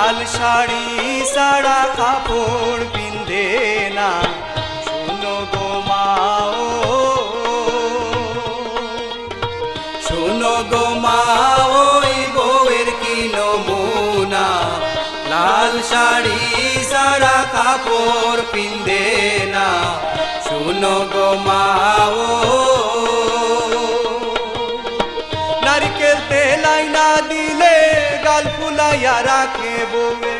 লাল শাড়ি সারা কাপড় পিন্দে না শুনো গো মা ও শুনো গো মা ওই বউয়ের কি নমুনা লাল শাড়ি সারা কাপড় পিন্দে না শুনো গো মা ও নারকেল তেলাই না দিলে গাল ফুলাইয়া রাখে বউয়ে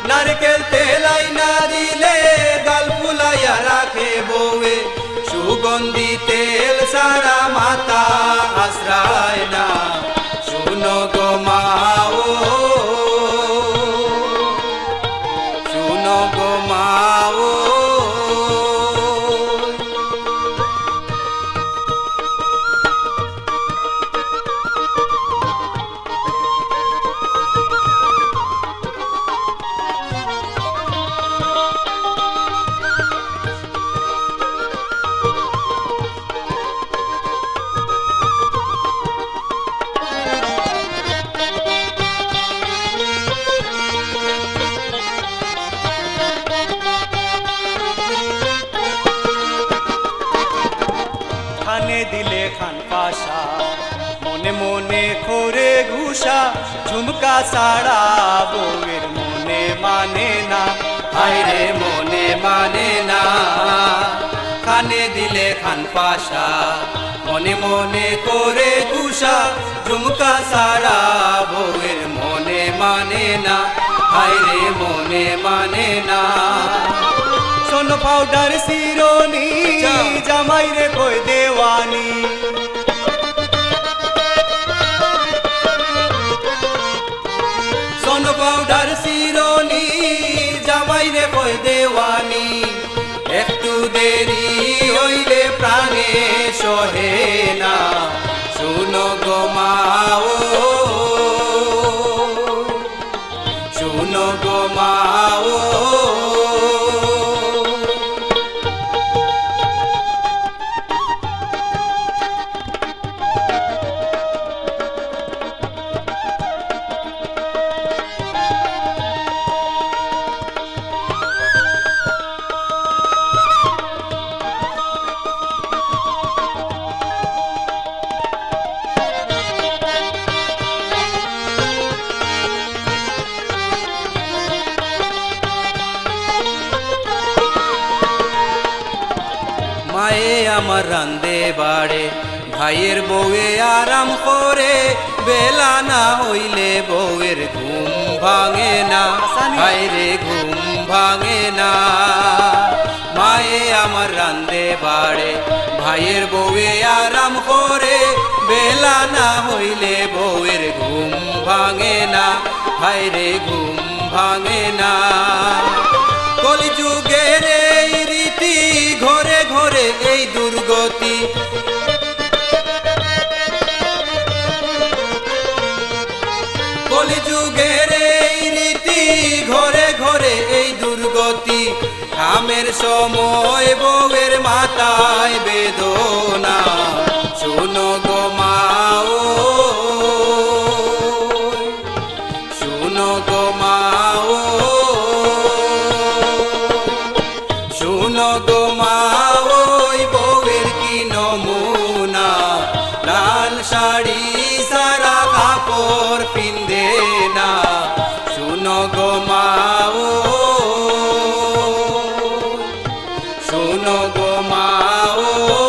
নারকেল তেলাই না দিলে গাল ফুলাইয়া রাখে বউয়ে সুগন্ধি তেল সারা মাথা আশ্রয় না শুনো গো মা ও শুনো গো মা ও খানে দিলে খান পাশা মনে মনে করে ঘুষা ঝুমকা সারা বউয়ের মনে মানে না হায়রে মনে মানে না খানে দিলে খান পাশা মনে মনে করে ঘুষা ঝুমকা সারা বউয়ের মনে মানে না হায়রে মনে মানে না সোনো পাউডার শিরোনি জামাই রে কই দেওয়ানি সোনো পাউডার শিরোনি জামাই রে কই দেওয়ানি একটু দেরি হইলে প্রাণে সহে না শুনো গো মা ও শুনো গো মা ও মায়ে আমার রান্দে বাড়ে ভাইয়ের বউয়ে আরাম করে বেলা না হইলে বউয়ের ঘুম ভাঙে না ভাইরে ঘুম ভাঙে না মায়ে আমার রান্দে বাড়ে ভাইয়ের বউয়ে আরাম করে বেলা না হইলে বউয়ের ঘুম ভাঙে না ভাইরে ঘুম ভাঙে না কলিযুগের এই রীতি ঘরে ঘরে এই দুর্গতি কলিযুগের এই রীতি ঘরে ঘরে এই দুর্গতি কামের সময় বউয়ের মাথায় বেদনা শুনো গো মা ও শুনো গো মা ও শুনো গো মা ওই বউয়ের কি নমুনা লাল শাড়ি সারা কাপড় পিন্দে না শুনো গো মা ও শুনো গো মা ও